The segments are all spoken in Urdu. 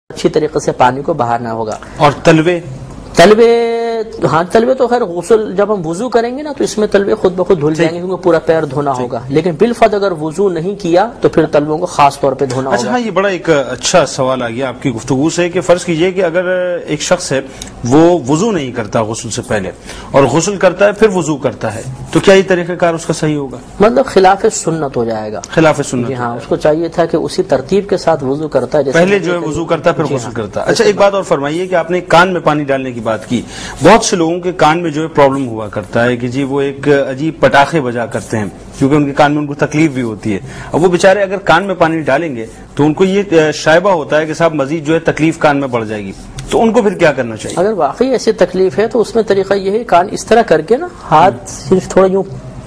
اچھی طریقے سے پانی کو بہانا ہوگا. اور تلوے ہاں تلوے تو خیر غسل جب ہم وضو کریں گے نا تو اس میں تلوے خود بخود دھل جائیں گے کیونکہ پورا پیر دھونا ہوگا. لیکن بالفرض اگر وضو نہیں کیا تو پھر تلووں کو خاص طور پہ دھونا ہوگا. اچھا ہاں، یہ بڑا ایک اچھا سوال آ گیا آپ کی گفتگو سے کہ فرض کیجئے کہ اگر ایک شخص ہے وہ وضو نہیں کرتا غسل سے پہلے اور غسل کرتا ہے پھر وضو کرتا ہے تو کیا یہ طریقہ کار اس کا صحیح ہوگا؟ مطلب خلاف سنت ہو جائے گا. خلاف سنت. ہاں اس کو چاہیے تھا کہ اسی ترتیب کے ساتھ وضو کرتا ہے پہلے جو ہے وضو کرتا ہے پھر غسل کرتا ہے. اچھا ایک بات اور فرمائیے کہ آپ نے کان میں پانی ڈالنے کی بات کی. بہت سے لوگوں کے کان میں جو ہے پرابلم ہوا کرتا ہے کہ جی وہ ایک عجیب پٹاخے بجا کرتے ہیں کیونکہ ان کے کان میں ان کو تکلیف بھی ہوتی ہے. اب وہ بیچارے اگر کان میں پانی ڈالیں گے تو ان کو یہ شائبہ ہوتا ہے کہ صاحب مزید جو ہے تکلیف کان میں بڑھ جائے گی، تو ان کو پھر کیا کرنا چاہیے؟ اگر واقعی ایسی تکلیف ہے تو اس میں طریقہ یہ ہے کان اس طرح کر کے نا ہاتھ صرف تھوڑا یوں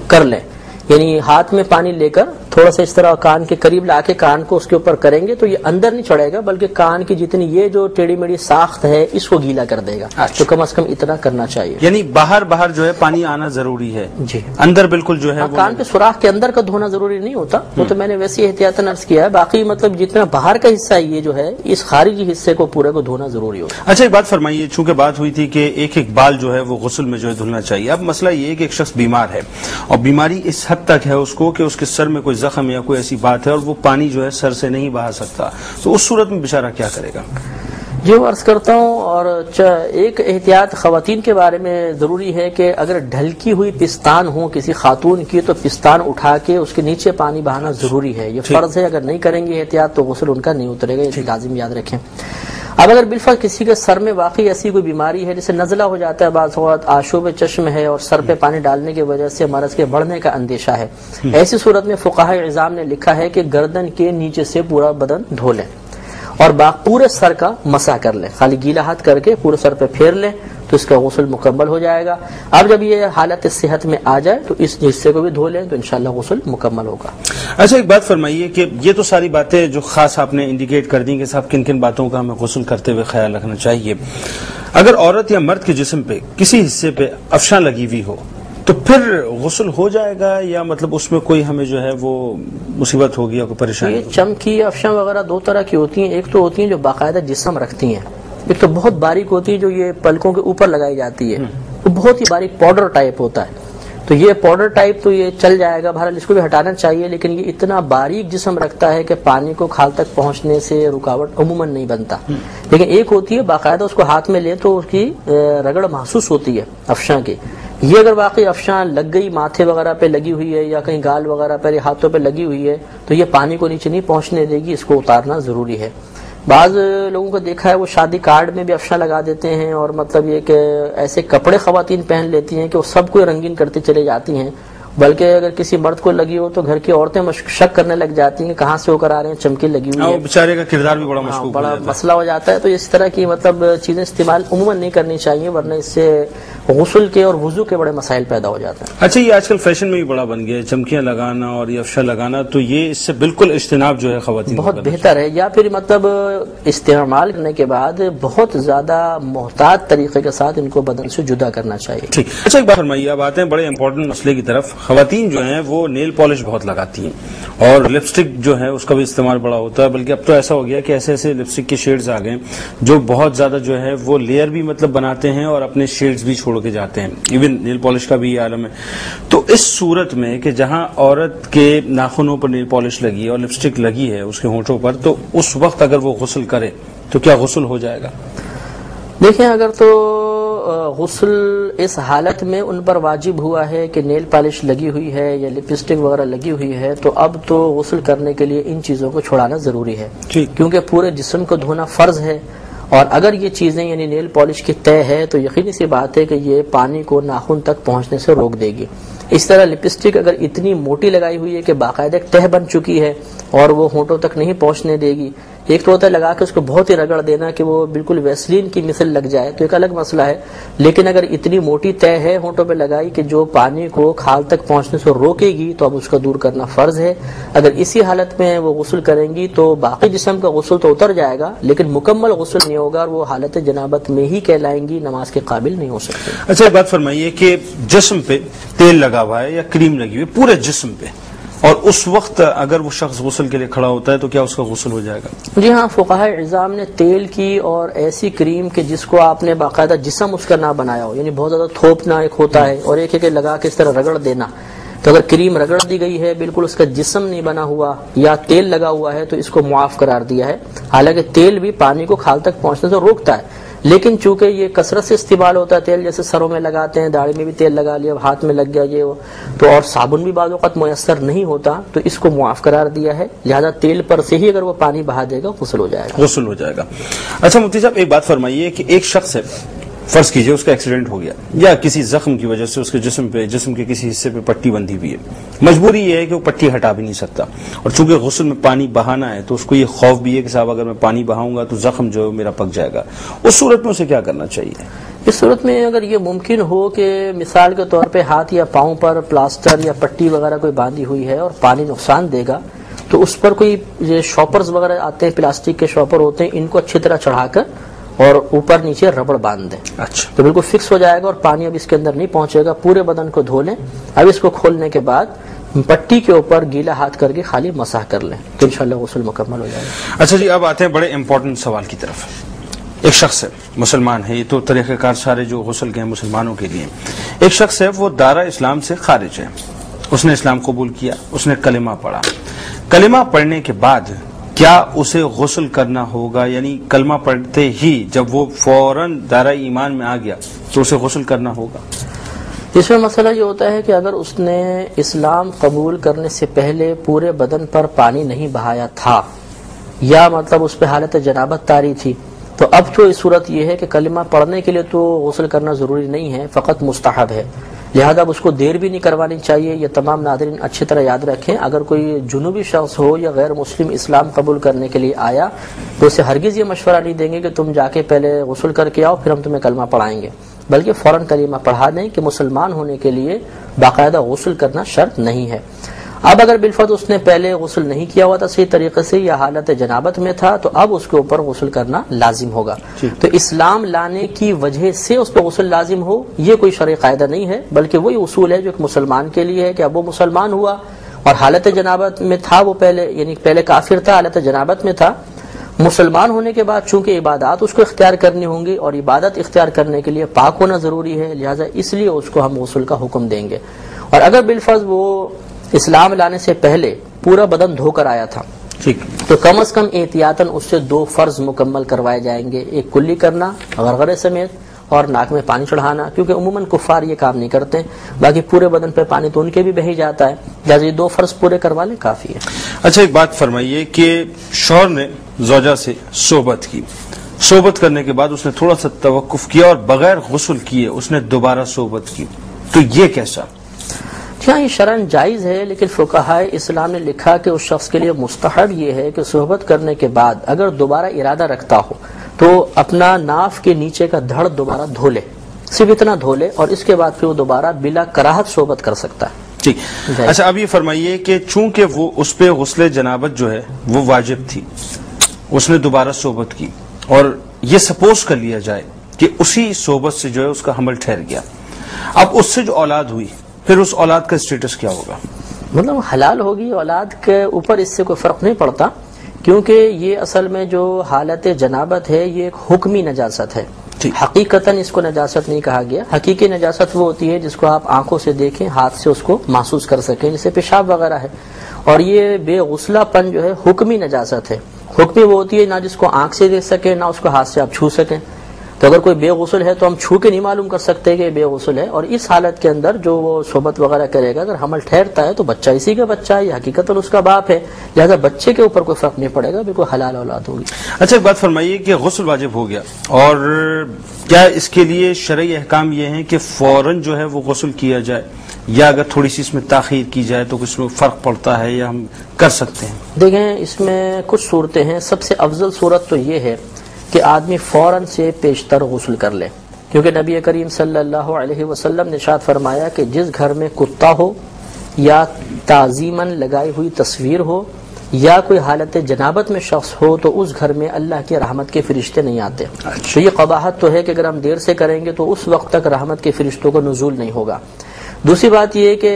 کر لیں، یعنی ہاتھ میں پانی لے کر تھوڑا سا اس طرح کان کے قریب لا کے کان کو اس کے اوپر کریں گے تو یہ اندر نہیں چڑھے گا بلکہ کان کی جتنی یہ جو ٹیڑھی میڑھی ساخت ہے اس کو گیلا کر دے گا. تو کم از کم اتنا کرنا چاہیے. یعنی باہر جو ہے پانی آنا ضروری ہے جی، اندر بالکل جو ہے کان کے سوراخ کے اندر کا دھونا ضروری نہیں ہوتا. وہ تو میں نے ویسے احتیاطاً عرض کیا ہے. باقی مطلب جتنا باہر کا حصہ یہ جو ہے اس خارجی حصے کو پورے کو دھونا ضروری ہوتا ہے. اچھا ایک بات فرمائیے، چونکہ بات ہوئی تھی کہ ایک بال جو ہے وہ غسل میں جو ہے دھلنا چاہیے. اب مسئلہ یہ ہے کہ ایک شخص بیمار ہے اور بیماری اس حد تک ہے اس کو کہ اس کے سر میں کوئی زخم یا کوئی ایسی بات ہے اور وہ پانی جو ہے سر سے نہیں بہا سکتا، تو اس صورت میں بیچارہ کیا کرے گا؟ جی وہ عرض کرتا ہوں. اور ایک احتیاط خواتین کے بارے میں ضروری ہے کہ اگر ڈھلکی ہوئی پستان ہو کسی خاتون کی تو پستان اٹھا کے اس کے نیچے پانی بہانا ضروری ہے. یہ فرض ہے، اگر نہیں کریں گے احتیاط تو غسل ان کا نہیں اترے گا. یہ لازم یاد رکھیں. اب اگر بالفرض کسی کے سر میں واقعی ایسی کوئی بیماری ہے جیسے نزلہ ہو جاتا ہے، بعض اوقات آشوب چشم ہے اور سر پہ پانی ڈالنے کی وجہ سے مرض کے بڑھنے کا اندیشہ ہے، ایسی صورت میں فقہائے عظام نے لکھا ہے کہ گردن کے نیچے سے پورا بدن دھو لیں اور پورے سر کا مسح کر لیں. خالی گیلا ہاتھ کر کے پورے سر پہ پھیر لیں تو اس کا غسل مکمل ہو جائے گا. اب جب یہ حالت صحت میں آ جائے تو اس حصے کو بھی دھو لیں تو انشاءاللہ غسل مکمل ہوگا. اچھا ایک بات فرمائیے کہ یہ تو ساری باتیں جو خاص آپ نے انڈیکیٹ کر دیں کہ صاحب کن کن باتوں کا ہمیں غسل کرتے ہوئے خیال رکھنا چاہیے. اگر عورت یا مرد کے جسم پہ کسی حصے پہ افشاں لگی ہوئی ہو تو پھر غسل ہو جائے گا یا مطلب اس میں کوئی ہمیں جو ہے وہ مصیبت ہوگی یا کوئی پریشانی؟ یہ چمکی افشاں وغیرہ دو طرح کی ہوتی ہیں. ایک تو ہوتی ہیں جو باقاعدہ جسم رکھتی ہیں، ایک تو بہت باریک ہوتی ہے جو یہ پلکوں کے اوپر لگائی جاتی ہے، وہ بہت ہی باریک پاؤڈر ٹائپ ہوتا ہے. تو یہ پاؤڈر ٹائپ تو یہ چل جائے گا، بہرحال اس کو بھی ہٹانا چاہیے. لیکن یہ اتنا باریک جسم رکھتا ہے کہ پانی کو کھال تک پہنچنے سے رکاوٹ عموماً نہیں بنتا. لیکن ایک ہوتی ہے باقاعدہ اس کو ہاتھ میں لے تو اس کی رگڑ محسوس ہوتی ہے افشاں کی. یہ اگر واقعی افشاں لگ گئی، ماتھے وغیرہ پہ لگی ہوئی ہے یا کہیں گال وغیرہ پہ یا ہاتھوں پہ لگی ہوئی ہے تو یہ پانی کو نیچے نہیں پہنچنے دے گی، اس کو اتارنا ضروری ہے. بعض لوگوں کو دیکھا ہے وہ شادی کارڈ میں بھی افشاں لگا دیتے ہیں اور مطلب یہ کہ ایسے کپڑے خواتین پہن لیتی ہیں کہ وہ سب کو رنگین کرتی چلے جاتی ہیں. بلکہ اگر کسی مرد کو لگی ہو تو گھر کی عورتیں شک کرنے لگ جاتی ہیں کہ کہاں سے ہو کر آ رہے ہیں، چمکی لگی ہوئی ہے. بیچارے کا کردار بھی بڑا مشکوک بڑا مسئلہ ہو جاتا ہے. تو اس طرح کی مطلب چیزیں استعمال عموماً نہیں کرنی چاہیے ورنہ اس سے غسل کے اور وضو کے بڑے مسائل پیدا ہو جاتے ہیں. اچھا یہ آج کل فیشن میں بھی بڑا بن گیا ہے چمکیاں لگانا اور یہ افشا لگانا، تو یہ اس سے بالکل اجتناب جو ہے خواتین بہت بہتر ہے. یا پھر مطلب استعمال کرنے کے بعد بہت زیادہ محتاط طریقے کے ساتھ ان کو بدن سے جدا کرنا چاہیے. ٹھیک. اچھا ایک بات فرمائیے، اب آتے ہیں بڑے امپورٹنٹ مسئلے کی طرف. خواتین جو ہیں وہ نیل پالش بہت لگاتی ہیں اور لپسٹک جو ہے اس کا بھی استعمال بڑا ہوتا ہے. بلکہ اب تو ایسا ہو گیا کہ ایسے ایسے لپسٹک کے شیڈز آ گئے جو بہت زیادہ جو ہے وہ لیئر بھی مطلب بناتے ہیں اور اپنے شیڈز بھی چھوڑ کے جاتے ہیں. ایون نیل پالش کا بھی یہ عالم ہے. تو اس صورت میں کہ جہاں عورت کے ناخنوں پر نیل پالش لگی ہے اور لپسٹک لگی ہے اس کے ہونٹوں پر، تو اس وقت اگر وہ غسل کرے تو کیا غسل ہو جائے گا؟ دیکھیں اگر تو غسل اس حالت میں ان پر واجب ہوا ہے کہ نیل پالش لگی ہوئی ہے یا لپسٹک وغیرہ لگی ہوئی ہے تو اب تو غسل کرنے کے لیے ان چیزوں کو چھوڑانا ضروری ہے کیونکہ پورے جسم کو دھونا فرض ہے. اور اگر یہ چیزیں یعنی نیل پالش کی طے ہے تو یقینی سی بات ہے کہ یہ پانی کو ناخن تک پہنچنے سے روک دے گی. اس طرح لپسٹک اگر اتنی موٹی لگائی ہوئی ہے کہ باقاعدہ ایک تہ بن چکی ہے اور وہ ہونٹوں تک نہیں پہنچنے دے گی. ایک تو ہوتا ہے لگا کے اس کو بہت ہی رگڑ دینا کہ وہ بالکل ویسلین کی مثل لگ جائے تو ایک الگ مسئلہ ہے. لیکن اگر اتنی موٹی طے ہے ہونٹوں پہ لگائی کہ جو پانی کو کھال تک پہنچنے سے روکے گی تو اب اس کا دور کرنا فرض ہے. اگر اسی حالت میں وہ غسل کریں گی تو باقی جسم کا غسل تو اتر جائے گا لیکن مکمل غسل نہیں ہوگا اور وہ حالت جنابت میں ہی کہلائیں گی، نماز کے قابل نہیں ہو سکتے. اچھا ایک بات فرمائیے کہ جسم پہ تیل لگا ہوا ہے یا کریم لگی ہوئی پورے جسم پہ اور اس وقت اگر وہ شخص غسل کے لیے کھڑا ہوتا ہے تو کیا اس کا غسل ہو جائے گا؟ جی ہاں، فقہائے عظام نے تیل کی اور ایسی کریم کے جس کو آپ نے باقاعدہ جسم اس کا نہ بنایا ہو، یعنی بہت زیادہ تھوپنا ایک ہوتا ہے اور ایک ہے کہ لگا کے اس طرح رگڑ دینا، تو اگر کریم رگڑ دی گئی ہے، بالکل اس کا جسم نہیں بنا ہوا یا تیل لگا ہوا ہے، تو اس کو معاف قرار دیا ہے۔ حالانکہ تیل بھی پانی کو کھال تک پہنچنے سے روکتا ہے، لیکن چونکہ یہ کثرت سے استعمال ہوتا ہے تیل، جیسے سروں میں لگاتے ہیں، داڑھی میں بھی تیل لگا لیا، ہاتھ میں لگ گیا یہ وہ، تو اور صابن بھی بعض اوقات میسر نہیں ہوتا، تو اس کو معاف قرار دیا ہے، لہذا تیل پر سے ہی اگر وہ پانی بہا دے گا غسل ہو جائے گا۔ غسل ہو جائے گا۔ اچھا مفتی صاحب، ایک بات فرمائیے کہ ایک شخص ہے، فرض کیجئے اس کا ایکسیڈنٹ ہو گیا یا کسی زخم کی وجہ سے اس کے جسم کے کسی حصے پہ پٹی بندھی ہوئی ہے، مجبوری یہ ہے کہ وہ پٹی ہٹا بھی نہیں سکتا، اور چونکہ غسل میں پانی بہانا ہے تو اس کو یہ خوف بھی ہے کہ صاحب اگر میں پانی بہاؤں گا تو زخم جو ہے میرا پک جائے گا، اس صورت میں اسے کیا کرنا چاہیے؟ اس صورت میں اگر یہ ممکن ہو کہ مثال کے طور پہ ہاتھ یا پاؤں پر پلاسٹر یا پٹی وغیرہ کوئی باندھی ہوئی ہے اور پانی نقصان دے گا، تو اس پر کوئی یہ شاپرز وغیرہ آتے ہیں، پلاسٹک کے شاپر ہوتے ہیں، ان کو اچھی طرح چڑھا کر اور اوپر نیچے ربڑ باندھ دیں، اچھا، تو بالکل فکس ہو جائے گا اور پانی اب اس کے اندر نہیں پہنچے گا۔ پورے بدن کو دھو لیں، اب اس کو کھولنے کے بعد پٹی کے اوپر گیلا ہاتھ کر کے خالی مسح کر لیں تو انشاءاللہ غسل مکمل ہو جائے گا۔ اچھا جی، اب آتے ہیں بڑے امپورٹنٹ سوال کی طرف۔ ایک شخص ہے، مسلمان ہے، یہ تو طریقہ کار سارے جو غسل کے ہیں مسلمانوں کے لیے، ایک شخص ہے وہ دائرہ اسلام سے خارج ہے، اس نے اسلام قبول کیا، اس نے کلمہ پڑھا، کلمہ پڑھنے کے بعد کیا اسے غسل کرنا ہوگا؟ یعنی کلمہ پڑھتے ہی جب وہ فوراً دائرہ ایمان میں آ گیا تو اسے غسل کرنا ہوگا؟ اس میں مسئلہ یہ ہوتا ہے کہ اگر اس نے اسلام قبول کرنے سے پہلے پورے بدن پر پانی نہیں بہایا تھا یا مطلب اس پہ حالت جنابت طاری تھی، تو اب تو اس صورت یہ ہے کہ کلمہ پڑھنے کے لیے تو غسل کرنا ضروری نہیں ہے، فقط مستحب ہے، لہذا اب اس کو دیر بھی نہیں کروانی چاہیے۔ یہ تمام ناظرین اچھی طرح یاد رکھیں، اگر کوئی جنوبی شخص ہو یا غیر مسلم اسلام قبول کرنے کے لیے آیا تو اسے ہرگز یہ مشورہ نہیں دیں گے کہ تم جا کے پہلے غسل کر کے آؤ پھر ہم تمہیں کلمہ پڑھائیں گے، بلکہ فوراً کلمہ پڑھا دیں کہ مسلمان ہونے کے لیے باقاعدہ غسل کرنا شرط نہیں ہے۔ اب اگر بالفرض اس نے پہلے غسل نہیں کیا ہوا تھا صحیح طریقے سے یا حالت جنابت میں تھا تو اب اس کے اوپر غسل کرنا لازم ہوگا۔ تو اسلام لانے کی وجہ سے اس پہ غسل لازم ہو یہ کوئی شرعی قاعدہ نہیں ہے، بلکہ وہی اصول ہے جو ایک مسلمان کے لیے ہے کہ اب وہ مسلمان ہوا اور حالت جنابت میں تھا، وہ پہلے یعنی پہلے کافر تھا، حالت جنابت میں تھا، مسلمان ہونے کے بعد چونکہ عبادات اس کو اختیار کرنی ہوں گی اور عبادت اختیار کرنے کے لیے پاک ہونا ضروری ہے، لہٰذا اس لیے اس کو ہم غسل کا حکم دیں گے۔ اور اگر بالفرض وہ اسلام لانے سے پہلے پورا بدن دھو کر آیا تھا تو کم از کم احتیاطاً اس سے 2 فرض مکمل کروائے جائیں گے، ایک کلی کرنا غرغرے سمیت اور ناک میں پانی چڑھانا، کیونکہ عموماً کفار یہ کام نہیں کرتے، باقی پورے بدن پہ پانی تو ان کے بھی بہ ہی جاتا ہے، لہٰذا یہ 2 فرض پورے کروا لیں کافی ہے۔ اچھا ایک بات فرمائیے کہ شوہر نے زوجہ سے صحبت کی، صحبت کرنے کے بعد اس نے تھوڑا سا توقف کیا اور بغیر غسل کیے اس نے دوبارہ صحبت کی، تو یہ کیسا؟ ہاں یہ شرعاً جائز ہے، لیکن فقہائے اسلام نے لکھا کہ اس شخص کے لیے مستحب یہ ہے کہ صحبت کرنے کے بعد اگر دوبارہ ارادہ رکھتا ہو تو اپنا ناف کے نیچے کا دھڑ دوبارہ دھو لے، صرف اتنا دھو لے، اور اس کے بعد پھر وہ دوبارہ بلا کراہت صحبت کر سکتا ہے۔ ٹھیک۔ اچھا اب یہ فرمائیے کہ چونکہ وہ اس پہ غسل جنابت جو ہے وہ واجب تھی، اس نے دوبارہ صحبت کی اور یہ سپوز کر لیا جائے کہ اسی صحبت سے جو ہے اس کا حمل ٹھہر گیا، اب اس سے جو اولاد ہوئی پھر اس اولاد کا اسٹیٹس کیا ہوگا؟ مطلب حلال ہوگی اولاد کے اوپر، اس سے کوئی فرق نہیں پڑتا، کیونکہ یہ اصل میں جو حالت جنابت ہے یہ ایک حکمی نجاست ہے، حقیقتاً اس کو نجاست نہیں کہا گیا۔ حقیقی نجاست وہ ہوتی ہے جس کو آپ آنکھوں سے دیکھیں، ہاتھ سے اس کو محسوس کر سکیں، جیسے پیشاب وغیرہ ہے، اور یہ بے غسلہ پن جو ہے حکمی نجاست ہے۔ حکمی وہ ہوتی ہے نہ جس کو آنکھ سے دیکھ سکیں نہ اس کو ہاتھ سے آپ چھو سکیں، تو اگر کوئی بے غسل ہے تو ہم چھو کے نہیں معلوم کر سکتے کہ بے غسل ہے، اور اس حالت کے اندر جو وہ صحبت وغیرہ کرے گا، اگر حمل ٹھہرتا ہے تو بچہ اسی کا بچہ ہے، یہ حقیقتاً اس کا باپ ہے، لہذا بچے کے اوپر کوئی فرق نہیں پڑے گا، بالکل حلال اولاد ہوگی۔ اچھا ایک بات فرمائیے کہ غسل واجب ہو گیا اور کیا اس کے لیے شرعی احکام یہ ہیں کہ فوراً جو ہے وہ غسل کیا جائے، یا اگر تھوڑی سی اس میں تاخیر کی جائے تو کچھ میں فرق پڑتا ہے یا ہم کر سکتے ہیں؟ دیکھیں اس میں کچھ صورتیں ہیں، سب سے افضل صورت تو یہ ہے کہ آدمی فوراً سے پیشتر غسل کر لے، کیونکہ نبی کریم صلی اللہ علیہ وسلم نے ارشاد فرمایا کہ جس گھر میں کتا ہو یا تعظیماً لگائی ہوئی تصویر ہو یا کوئی حالت جنابت میں شخص ہو تو اس گھر میں اللہ کی رحمت کے فرشتے نہیں آتے۔ تو یہ قباحت تو ہے کہ اگر ہم دیر سے کریں گے تو اس وقت تک رحمت کے فرشتوں کو نزول نہیں ہوگا۔ دوسری بات یہ کہ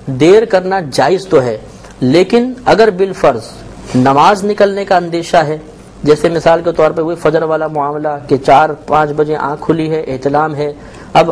دیر کرنا جائز تو ہے، لیکن اگر بالفرض نماز نکلنے کا اندیشہ ہے، جیسے مثال کے طور پہ وہی فجر والا معاملہ کہ 4-5 بجے آنکھ کھلی ہے، احتلام ہے، اب